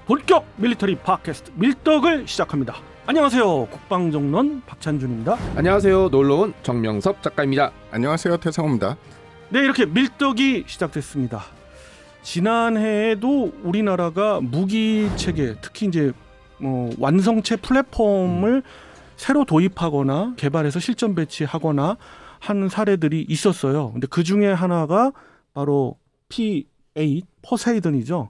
본격 밀리터리 팟캐스트 밀떡을 시작합니다. 안녕하세요. 국방정론 박찬준입니다. 안녕하세요. 놀러온 정명섭 작가입니다. 안녕하세요. 태상호입니다. 네, 이렇게 밀떡이 시작됐습니다. 지난해에도 우리나라가 무기 체계, 특히 이제 완성체 플랫폼을 새로 도입하거나 개발해서 실전 배치하거나 한 사례들이 있었어요. 근데 그 중에 하나가 바로 P8 포세이돈이죠.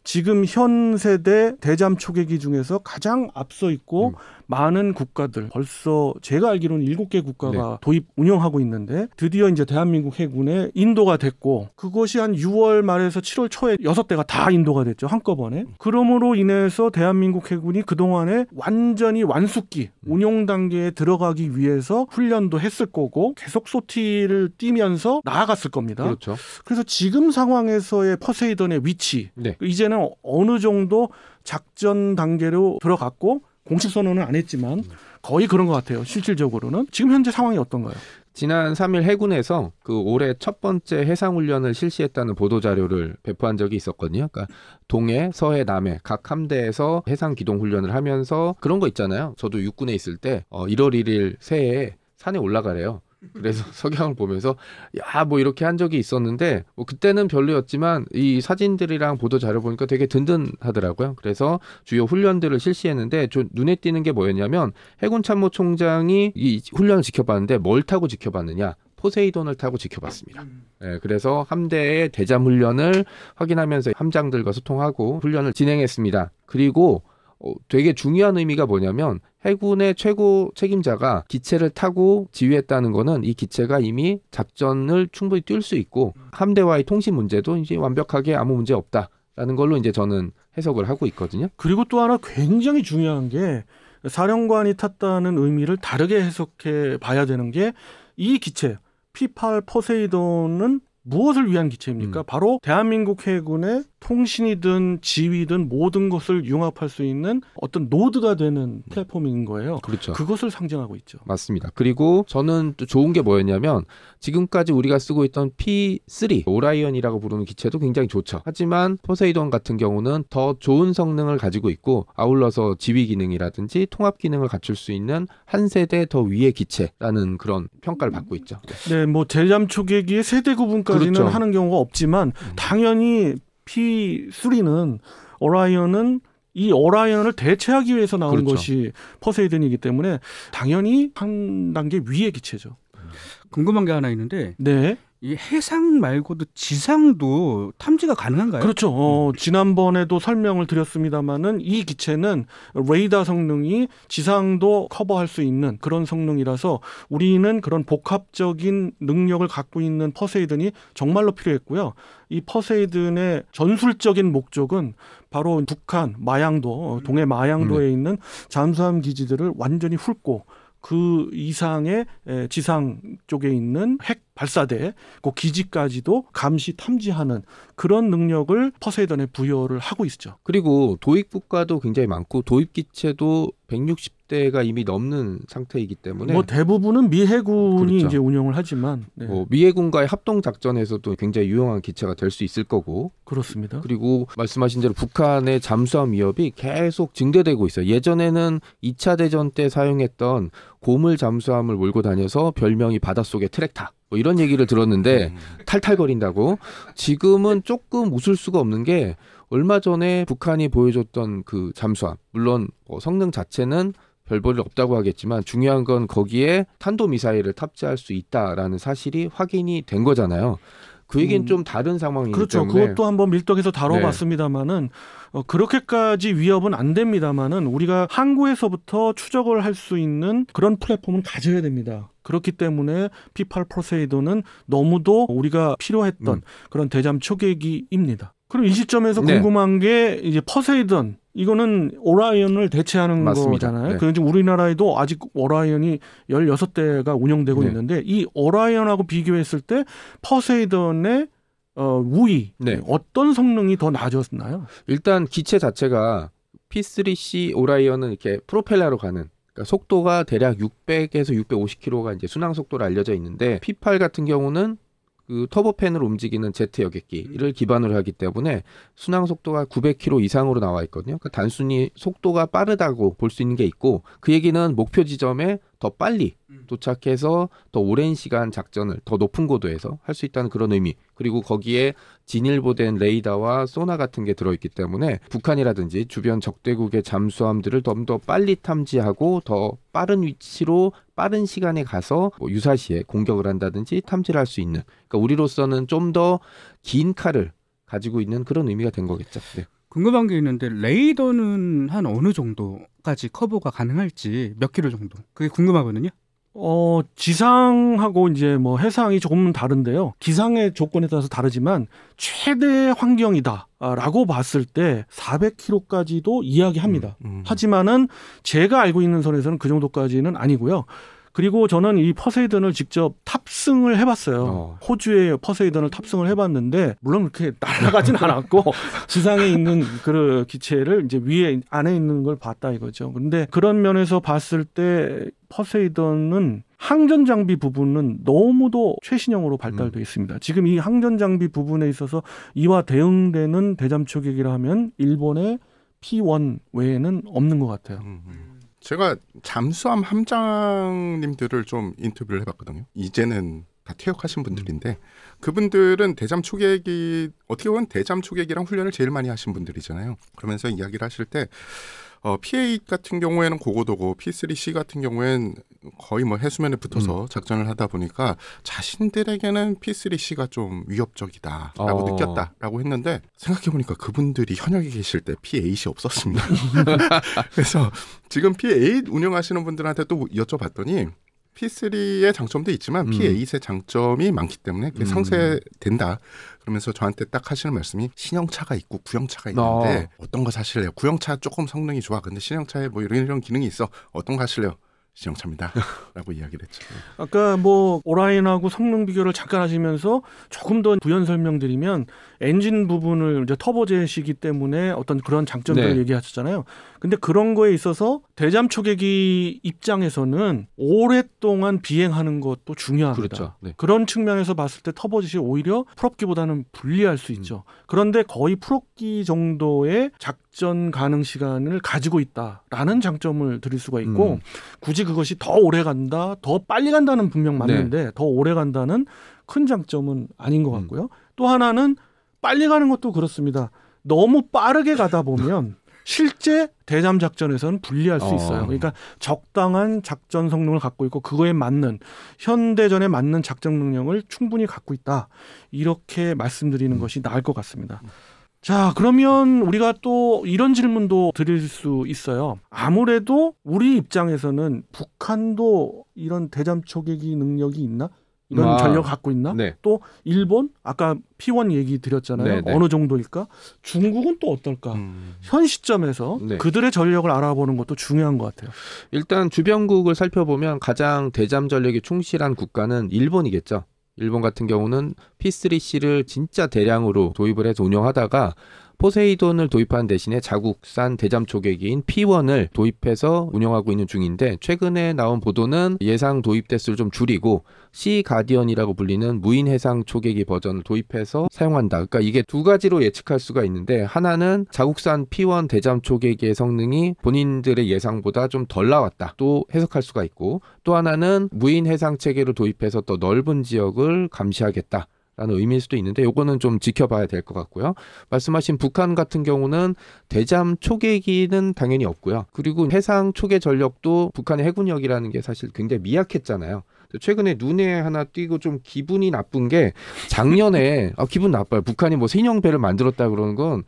지금 현 세대 대잠 초계기 중에서 가장 앞서 있고 많은 국가들, 벌써 제가 알기로는 7개 국가가 도입 운영하고 있는데 드디어 이제 대한민국 해군에 인도가 됐고, 그것이 한 6월 말에서 7월 초에 6대가 다 인도가 됐죠, 한꺼번에. 그러므로 인해서 대한민국 해군이 그동안에 완전히 완숙기 운용 단계에 들어가기 위해서 훈련도 했을 거고 계속 소티를 띄면서 나아갔을 겁니다. 그렇죠. 그래서 지금 상황에서의 포세이돈의 위치, 이제는 어느 정도 작전 단계로 들어갔고 공식 선언은 안 했지만 거의 그런 것 같아요. 실질적으로는. 지금 현재 상황이 어떤가요? 지난 3일 해군에서 그 올해 첫 번째 해상훈련을 실시했다는 보도자료를 배포한 적이 있었거든요. 그러니까 동해, 서해, 남해 각 함대에서 해상기동훈련을 하면서 그런 거 있잖아요. 저도 육군에 있을 때 1월 1일 새해에 산에 올라가래요. 그래서 석양을 보면서 뭐 이렇게 한 적이 있었는데 그때는 별로였지만 이 사진들이랑 보도 자료 보니까 되게 든든하더라고요. 그래서 주요 훈련들을 실시했는데 눈에 띄는 게 뭐였냐면 해군참모총장이 이 훈련을 지켜봤는데 뭘 타고 지켜봤느냐? 포세이돈을 타고 지켜봤습니다. 네, 그래서 함대의 대잠 훈련을 확인하면서 함장들과 소통하고 훈련을 진행했습니다. 그리고 되게 중요한 의미가 뭐냐면 해군의 최고 책임자가 기체를 타고 지휘했다는 거는 이 기체가 이미 작전을 충분히 뛸 수 있고 함대와의 통신 문제도 이제 완벽하게 아무 문제 없다라는 걸로 이제 저는 해석을 하고 있거든요. 그리고 또 하나 굉장히 중요한 게 사령관이 탔다는 의미를 다르게 해석해 봐야 되는 게 이 기체 P8 포세이돈은 무엇을 위한 기체입니까? 바로 대한민국 해군의 통신이든 지휘든 모든 것을 융합할 수 있는 어떤 노드가 되는 플랫폼인 거예요. 그렇죠. 그것을 상징하고 있죠. 맞습니다. 그리고 저는 또 좋은 게 뭐였냐면 지금까지 우리가 쓰고 있던 P3 오라이언이라고 부르는 기체도 굉장히 좋죠. 하지만 포세이돈 같은 경우는 더 좋은 성능을 가지고 있고 아울러서 지휘 기능이라든지 통합 기능을 갖출 수 있는 한 세대 더 위의 기체라는 그런 평가를 받고 있죠. 네, 대잠 초계기의 세대 구분까지는 그렇죠. 하는 경우가 없지만 당연히 P3는 오라이언은 이 오라이언을 대체하기 위해서 나온 그렇죠. 것이 포세이돈이기 때문에 당연히 한 단계 위의 기체죠. 궁금한 게 하나 있는데 네. 이 해상 말고도 지상도 탐지가 가능한가요? 그렇죠. 지난번에도 설명을 드렸습니다마는 이 기체는 레이더 성능이 지상도 커버할 수 있는 그런 성능이라서 우리는 그런 복합적인 능력을 갖고 있는 포세이돈이 정말로 필요했고요. 이 포세이돈의 전술적인 목적은 바로 북한 마양도, 동해 마양도에 있는 잠수함 기지들을 완전히 훑고 그 이상의 지상 쪽에 있는 핵 발사대, 그 기지까지도 감시 탐지하는 그런 능력을 포세이돈에 부여를 하고 있죠. 그리고 도입 국가도 굉장히 많고 도입 기체도 160대가 이미 넘는 상태이기 때문에 대부분은 미 해군이 그렇죠. 이제 운영을 하지만 미 해군과의 합동 작전에서도 굉장히 유용한 기체가 될 수 있을 거고. 그렇습니다. 그리고 말씀하신 대로 북한의 잠수함 위협이 계속 증대되고 있어요. 예전에는 2차 대전 때 사용했던 고물 잠수함을 몰고 다녀서 별명이 바닷속의 트랙타 이런 얘기를 들었는데 탈탈거린다고. 지금은 조금 웃을 수가 없는 게 얼마 전에 북한이 보여줬던 그 잠수함, 물론 성능 자체는 별 볼일 없다고 하겠지만 중요한 건 거기에 탄도미사일을 탑재할 수 있다라는 사실이 확인이 된 거잖아요. 그 얘기는 좀 다른 상황이기 그렇죠. 때문에. 그것도 한번 밀떡에서 다뤄봤습니다마는 그렇게까지 위협은 안 됩니다마는 우리가 항구에서부터 추적을 할 수 있는 그런 플랫폼은 가져야 됩니다. 그렇기 때문에 P8 포세이돈은 너무도 우리가 필요했던 그런 대잠 초계기입니다. 그럼 이 시점에서 궁금한 게 이제 포세이돈, 이거는 오라이언을 대체하는 맞습니다. 거잖아요. 그런데 우리나라에도 아직 오라이언이 16대가 운영되고 있는데 이 오라이언하고 비교했을 때 포세이돈의 우위, 어떤 성능이 더 나아졌나요? 일단 기체 자체가 P3C 오라이언은 이렇게 프로펠러로 가는, 그러니까 속도가 대략 600에서 650km가 이제 순항 속도로 알려져 있는데 P8 같은 경우는 그 터보팬으로 움직이는 제트 여객기를 기반으로 하기 때문에 순항 속도가 900km 이상으로 나와 있거든요. 그러니까 단순히 속도가 빠르다고 볼 수 있는 게 있고 그 얘기는 목표 지점에 더 빨리 도착해서 더 오랜 시간 작전을 더 높은 고도에서 할 수 있다는 그런 의미. 그리고 거기에 진일보된 레이더와 소나 같은 게 들어있기 때문에 북한이라든지 주변 적대국의 잠수함들을 좀 더 빨리 탐지하고 더 빠른 위치로 빠른 시간에 가서 뭐 유사시에 공격을 한다든지 탐지를 할 수 있는. 그러니까 우리로서는 좀 더 긴 칼을 가지고 있는 그런 의미가 된 거겠죠. 네. 궁금한 게 있는데 레이더는 한 어느 정도까지 커버가 가능할지 몇 킬로 정도? 그게 궁금하거든요. 지상하고 이제 뭐 해상이 조금 다른데요. 기상의 조건에 따라서 다르지만 최대 환경이다라고 봤을 때 400km까지도 이야기합니다. 하지만은 제가 알고 있는 선에서는 그 정도까지는 아니고요. 그리고 저는 이 퍼세이돈을 직접 탑승을 해봤어요. 호주의 퍼세이돈을 탑승을 해봤는데 물론 그렇게 날아가진 않았고 지상에 있는 그 기체를 이제 위에 안에 있는 걸 봤다 이거죠. 근데 그런 면에서 봤을 때 퍼세이돈은 항전 장비 부분은 너무도 최신형으로 발달되어 있습니다. 지금 이 항전 장비 부분에 있어서 이와 대응되는 대잠 초계기라 하면 일본의 P1 외에는 없는 것 같아요. 제가 잠수함 함장님들을 좀 인터뷰를 해봤거든요. 이제는 다 퇴역하신 분들인데 그분들은 대잠 초계기 어떻게 보면 대잠 초계기랑 훈련을 제일 많이 하신 분들이잖아요. 그러면서 이야기를 하실 때 P8 같은 경우에는 고고도고 P3C 같은 경우에는 거의 뭐 해수면에 붙어서 작전을 하다 보니까 자신들에게는 P3C가 좀 위협적이다라고 느꼈다라고 했는데 생각해보니까 그분들이 현역에 계실 때 P8이 없었습니다. 그래서 지금 P8 운영하시는 분들한테 또 여쭤봤더니 P3의 장점도 있지만 P8의 장점이 많기 때문에 그게 상쇄된다. 그러면서 저한테 딱 하시는 말씀이 신형차가 있고 구형차가 있는데 어떤 거 사실래요? 구형차 조금 성능이 좋아. 근데 신형차에 뭐 이런 기능이 있어. 어떤 거 하실래요? 신형차입니다. 라고 이야기를 했죠. 아까 뭐 오라인하고 성능 비교를 잠깐 하시면서 조금 더 부연 설명드리면 엔진 부분을 이제 터보젯이기 때문에 어떤 그런 장점들을 얘기하셨잖아요. 근데 그런 거에 있어서 대잠 초계기 입장에서는 오랫동안 비행하는 것도 중요합니다. 그렇죠. 네. 그런 측면에서 봤을 때 터보젯이 오히려 풀업기보다는 불리할 수 있죠. 그런데 거의 풀업기 정도의 작전 가능 시간을 가지고 있다라는 장점을 드릴 수가 있고 굳이 그것이 더 오래 간다, 더 빨리 간다는 분명 맞는데 더 오래 간다는 큰 장점은 아닌 것 같고요. 또 하나는 빨리 가는 것도 그렇습니다. 너무 빠르게 가다 보면 실제 대잠 작전에서는 불리할 수 있어요. 그러니까 적당한 작전 성능을 갖고 있고 그거에 맞는 현대전에 맞는 작전 능력을 충분히 갖고 있다. 이렇게 말씀드리는 것이 나을 것 같습니다. 자, 그러면 우리가 또 이런 질문도 드릴 수 있어요. 아무래도 우리 입장에서는 북한도 이런 대잠 초계기 능력이 있나? 이런 전력을 갖고 있나? 네. 또 일본? 아까 P1 얘기 드렸잖아요. 어느 정도일까? 중국은 또 어떨까? 현 시점에서 그들의 전력을 알아보는 것도 중요한 것 같아요. 일단 주변국을 살펴보면 가장 대잠 전력이 충실한 국가는 일본이겠죠. 일본 같은 경우는 P3C를 진짜 대량으로 도입을 해서 운영하다가 포세이돈을 도입한 대신에 자국산 대잠 초계기인 P1을 도입해서 운영하고 있는 중인데 최근에 나온 보도는 예상 도입 대수를 좀 줄이고 시 가디언이라고 불리는 무인 해상 초계기 버전을 도입해서 사용한다. 그러니까 이게 두 가지로 예측할 수가 있는데 하나는 자국산 P1 대잠 초계기의 성능이 본인들의 예상보다 좀 덜 나왔다. 또 해석할 수가 있고 또 하나는 무인 해상 체계를 도입해서 더 넓은 지역을 감시하겠다. 라는 의미일 수도 있는데 요거는 좀 지켜봐야 될 것 같고요. 말씀하신 북한 같은 경우는 대잠 초계기는 당연히 없고요. 그리고 해상 초계 전력도 북한의 해군력이라는 게 사실 굉장히 미약했잖아요. 최근에 눈에 하나 띄고 좀 기분이 나쁜 게 작년에 기분 나빠요. 북한이 뭐 신형 배를 만들었다 그러는 건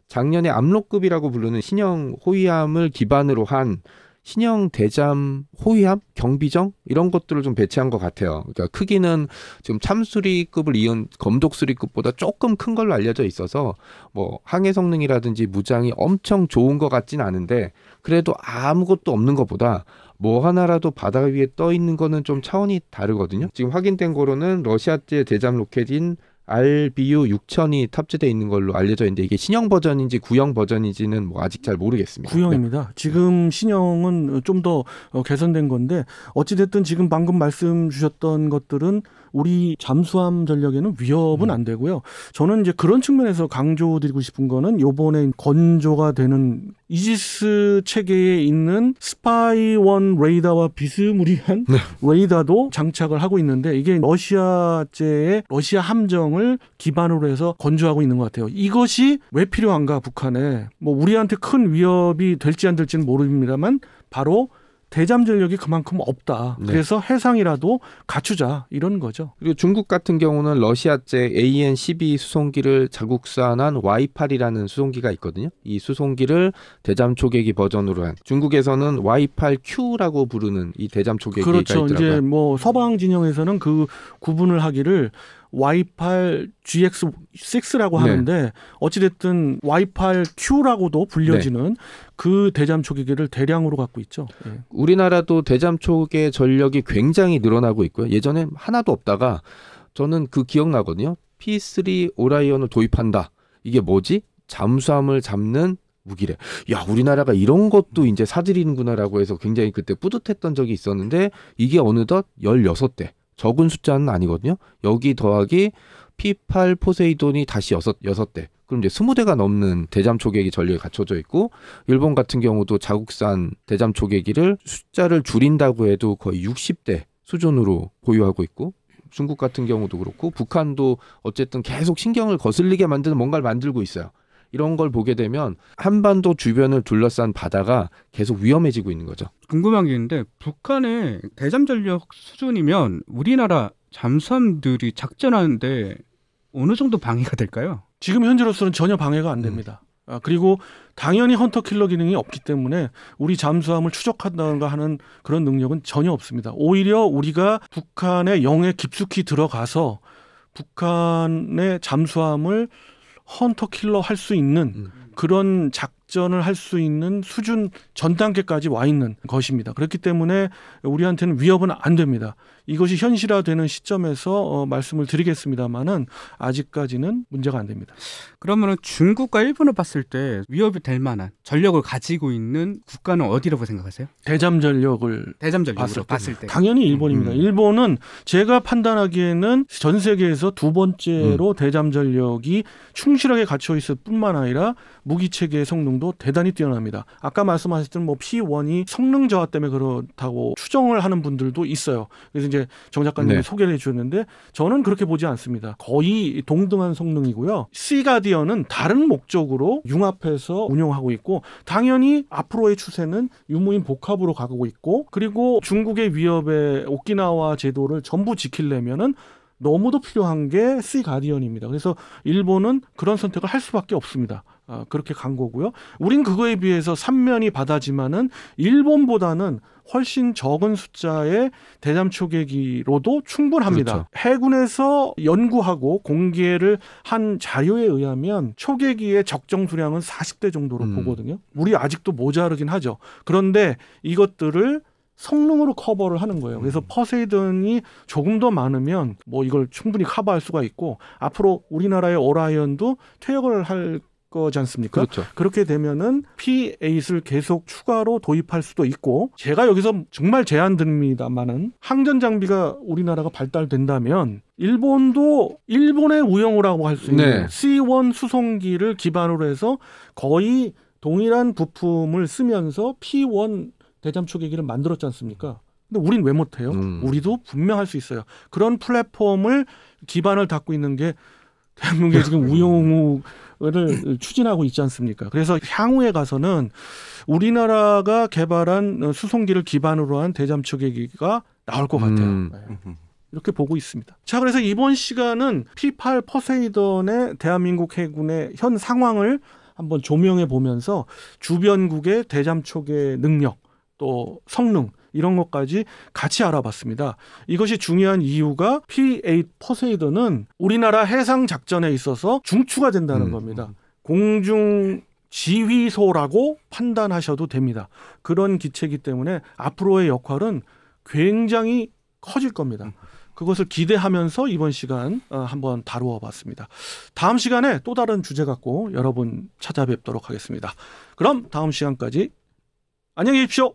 작년에 암로급이라고 부르는 신형 호위함을 기반으로 한 신형 대잠 호위함, 경비정 이런 것들을 좀 배치한 것 같아요. 그러니까 크기는 지금 참수리급을 이은 검독수리급보다 조금 큰 걸로 알려져 있어서 뭐 항해 성능이라든지 무장이 엄청 좋은 것 같진 않은데 그래도 아무것도 없는 것보다 뭐 하나라도 바다 위에 떠 있는 거는 좀 차원이 다르거든요. 지금 확인된 거로는 러시아제 대잠 로켓인 RBU 6000이 탑재되어 있는 걸로 알려져 있는데 이게 신형 버전인지 구형 버전인지는 뭐 아직 잘 모르겠습니다. 구형입니다. 지금 신형은 좀 더 개선된 건데 어찌됐든 지금 방금 말씀 주셨던 것들은 우리 잠수함 전력에는 위협은 안 되고요. 저는 이제 그런 측면에서 강조드리고 싶은 거는 요번에 건조가 되는 이지스 체계에 있는 스파이1 레이더와 비스무리한 레이더도 장착을 하고 있는데 이게 러시아제의 러시아 함정을 기반으로 해서 건조하고 있는 것 같아요. 이것이 왜 필요한가 북한에 뭐 우리한테 큰 위협이 될지 안 될지는 모릅니다만 바로 대잠 전력이 그만큼 없다. 네. 그래서 해상이라도 갖추자 이런 거죠. 그리고 중국 같은 경우는 러시아제 AN-12 수송기를 자국산한 Y8이라는 수송기가 있거든요. 이 수송기를 대잠 초계기 버전으로 한 중국에서는 Y8Q라고 부르는 이 대잠 초계기가 그렇죠. 있더라고요. 이제 뭐 서방 진영에서는 그 구분을 하기를 Y8GX6라고 하는데 어찌됐든 Y8Q라고도 불려지는 그 대잠 초계기를 대량으로 갖고 있죠. 예. 우리나라도 대잠 초계 전력이 굉장히 늘어나고 있고요. 예전에 하나도 없다가 저는 그 기억나거든요. P3 오라이언을 도입한다. 이게 뭐지? 잠수함을 잡는 무기래. 야, 우리나라가 이런 것도 이제 사들이는구나라고 해서 굉장히 그때 뿌듯했던 적이 있었는데 이게 어느덧 16대. 적은 숫자는 아니거든요. 여기 더하기 P8 포세이돈이 다시 6대. 그럼 이제 20대가 넘는 대잠 초계기 전력이 갖춰져 있고 일본 같은 경우도 자국산 대잠 초계기를 숫자를 줄인다고 해도 거의 60대 수준으로 보유하고 있고 중국 같은 경우도 그렇고 북한도 어쨌든 계속 신경을 거슬리게 만드는 뭔가를 만들고 있어요. 이런 걸 보게 되면 한반도 주변을 둘러싼 바다가 계속 위험해지고 있는 거죠. 궁금한 게 있는데 북한의 대잠 전력 수준이면 우리나라 잠수함들이 작전하는데 어느 정도 방해가 될까요? 지금 현재로서는 전혀 방해가 안 됩니다. 그리고 당연히 헌터킬러 기능이 없기 때문에 우리 잠수함을 추적한다든가 하는 그런 능력은 전혀 없습니다. 오히려 우리가 북한의 영해 깊숙이 들어가서 북한의 잠수함을 헌터킬러 할 수 있는 그런 작전을 할 수 있는 수준 전 단계까지 와 있는 것입니다. 그렇기 때문에 우리한테는 위협은 안 됩니다. 이것이 현실화되는 시점에서 말씀을 드리겠습니다만은 아직까지는 문제가 안 됩니다. 그러면 중국과 일본을 봤을 때 위협이 될 만한 전력을 가지고 있는 국가는 어디라고 생각하세요? 대잠 전력을 대잠 전력으로 봤을 때. 당연히 일본입니다. 일본은 제가 판단하기에는 전 세계에서 두 번째로 대잠 전력이 충실하게 갖춰 있을 뿐만 아니라 무기 체계의 성능도 대단히 뛰어납니다. 아까 말씀하셨던 뭐 P1이 성능 저하 때문에 그렇다고 추정을 하는 분들도 있어요. 그래서 이제 정 작가님이 소개를 해주셨는데 저는 그렇게 보지 않습니다. 거의 동등한 성능이고요. C 가디언은 다른 목적으로 융합해서 운용하고 있고 당연히 앞으로의 추세는 유무인 복합으로 가고 있고 그리고 중국의 위협에 오키나와 제도를 전부 지키려면은 너무도 필요한 게 C 가디언입니다. 그래서 일본은 그런 선택을 할 수밖에 없습니다. 그렇게 간 거고요. 우린 그거에 비해서 삼면이 바다지만은 일본보다는 훨씬 적은 숫자의 대잠 초계기로도 충분합니다. 그렇죠. 해군에서 연구하고 공개를 한 자료에 의하면 초계기의 적정 수량은 40대 정도로 보거든요. 우리 아직도 모자르긴 하죠. 그런데 이것들을 성능으로 커버를 하는 거예요. 그래서 포세이돈이 조금 더 많으면 뭐 이걸 충분히 커버할 수가 있고 앞으로 우리나라의 오라이언도 퇴역을 할 거지 않습니까? 그렇죠. 그렇게 되면은 P8을 계속 추가로 도입할 수도 있고 제가 여기서 정말 제안 드립니다만은 항전 장비가 우리나라가 발달된다면 일본도 일본의 우영우라고 할 수 있는 C1 수송기를 기반으로 해서 거의 동일한 부품을 쓰면서 P1 대잠 초계기를 만들었지 않습니까? 근데 우린 왜 못해요? 우리도 분명 할 수 있어요. 그런 플랫폼을 기반을 닦고 있는 게 대한민국에 지금 우영우를 추진하고 있지 않습니까? 그래서 향후에 가서는 우리나라가 개발한 수송기를 기반으로 한 대잠 초계기가 나올 것 같아요. 이렇게 보고 있습니다. 자, 그래서 이번 시간은 P8 포세이돈의 대한민국 해군의 현 상황을 한번 조명해 보면서 주변국의 대잠 초계 능력 또 성능 이런 것까지 같이 알아봤습니다. 이것이 중요한 이유가 P8 포세이돈은 우리나라 해상 작전에 있어서 중추가 된다는 겁니다. 공중 지휘소라고 판단하셔도 됩니다. 그런 기체이기 때문에 앞으로의 역할은 굉장히 커질 겁니다. 그것을 기대하면서 이번 시간 한번 다루어 봤습니다. 다음 시간에 또 다른 주제 갖고 여러분 찾아뵙도록 하겠습니다. 그럼 다음 시간까지 안녕히 계십시오.